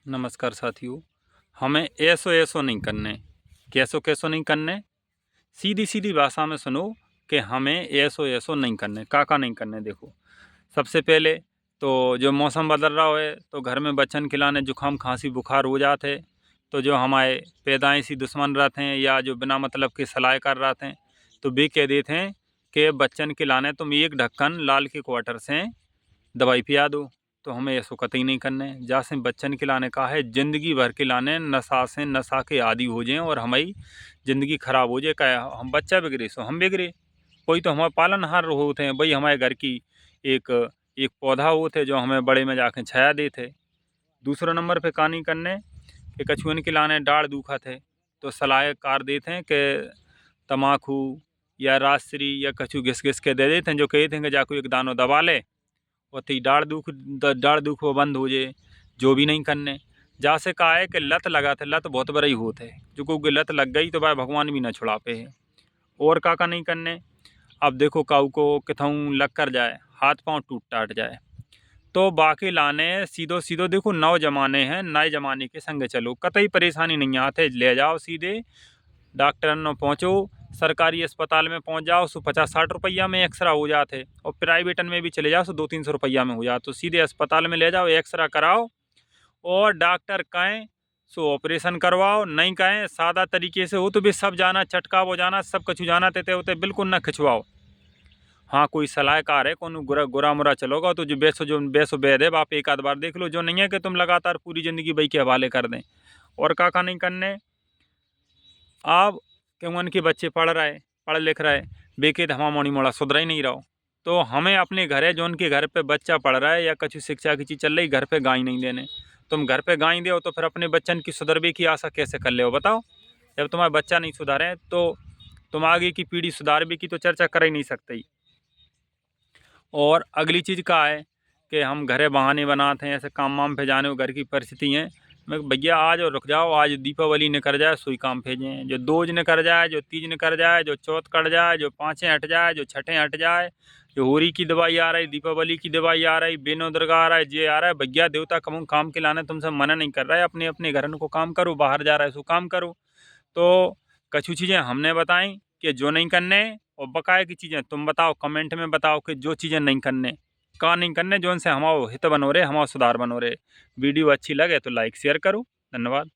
नमस्कार साथियों। हमें ऐसो ऐसो नहीं करने। कैसो कैसो नहीं करने, सीधी सीधी भाषा में सुनो कि हमें ऐसो ऐसो नहीं करने। का नहीं करने। देखो, सबसे पहले तो जो मौसम बदल रहा है तो घर में बच्चन खिलाने जुकाम खांसी बुखार हो जाते, तो जो हमारे पैदाइशी दुश्मन रहते हैं या जो बिना मतलब के सलाह कर रहे थे तो वे कह देते हैं कि बच्चन खिलाने तुम एक ढक्कन लाल के क्वार्टर से दवाई पिया दो। तो हमें ऐसो कतई नहीं करने। जैसे बच्चन खिलाने का है ज़िंदगी भर खिलाने, नशा से नशा के आदि हो जाएं और हमारी ज़िंदगी खराब हो जाए। क्या हम बच्चा बिगड़े सो हम बिगड़े। कोई तो हमारे पालनहार होते हैं भाई, हमारे घर की एक एक पौधा होते जो हमें बड़े में जाके छाया देते। दूसरा नंबर पे कहानी करने कि कछुअन खिलाने डाढ़ दुखा थे तो सलाहकार देते हैं कि तम्बाकू या राजश्री या कछु घिस घिस के दे देते हैं, जो कहते हैं कि जाको एक दानो दबा ले और ती डाढ़ दुख वो बंद हो जाए। जो भी नहीं करने जा से कहा है कि लत लगा थे, लत बहुत बड़ी होत है, जो को लत लग गई तो भाई भगवान भी ना छुड़ा पे है। और का नहीं करने। अब देखो काऊ को किथाऊँ लग कर जाए, हाथ पांव टूट टाट जाए तो बाकी लाने सीधो सीधो देखो नौ जमाने हैं, नए जमाने के संग चलो, कतई परेशानी नहीं आते। ले जाओ सीधे डॉक्टर न पहुँचो, सरकारी अस्पताल में पहुँच जाओ सो 50-60 रुपया में एक्सरा हो जाते, और प्राइवेटन में भी चले जाओ सो 200-300 रुपया में हो जाते। तो सीधे अस्पताल में ले जाओ, एक्सरा कराओ और डॉक्टर कहें सो ऑपरेशन करवाओ, नहीं कहें सादा तरीके से हो तो भी सब जाना चटकाव हो जाना, सब कछु जाना तेते होते बिल्कुल न खिंचवाओ। हाँ, कोई सलाहकार है कौन गुरा मुरा चलोगा तो जो बेसो बैद है आप एक आध बार देख लो, जो नहीं है कि तुम लगातार पूरी ज़िंदगी भाई के हवाले कर दें। और का नहीं करने। अब क्यों उनके बच्चे पढ़ लिख रहे बेके हमारा मोनी मोड़ा सुधरा ही नहीं रहो, तो हमें अपने घर है जो उनके घर पे बच्चा पढ़ रहा है या कुछ शिक्षा की चीज़ चल रही, घर पे गाय नहीं देने। तुम घर पे गाय दो तो फिर अपने बच्चन की सुधरबे की आशा कैसे कर ले हो बताओ। जब तुम्हारे बच्चा नहीं सुधारे तो तुम आगे की पीढ़ी सुधारबे की तो चर्चा कर ही नहीं सकते। और अगली चीज़ का है कि हम घरे बहाने बनाते हैं ऐसे काम वाम पे जाने, घर की परिस्थिति है। मैं भैया आज और रुक जाओ, आज दीपावली निकल जाए सुई काम भेजें, जो दोज निकल जाए, जो तीज निकल जाए, जो चौथ कट जाए, जो पाँचें हट जाए, जो छठें हट जाए, जो होली की दवाई आ रही, दीपावली की दवाई आ रही, बेनो दुर्गा आ रहा है, जे आ रहा है, भैया देवता कम काम के लाने तुमसे मना नहीं कर रहा है। अपने अपने घर को काम करो, बाहर जा रहा है सो काम करो। तो कछु चीज़ें हमने बताई कि जो नहीं करने, और बकाया की चीज़ें तुम बताओ, कमेंट में बताओ कि जो चीज़ें नहीं करने का नहीं करने, जो उनसे हमारा हित बनो रहे, हमारा सुधार बनो रहे। वीडियो अच्छी लगे तो लाइक शेयर करो। धन्यवाद।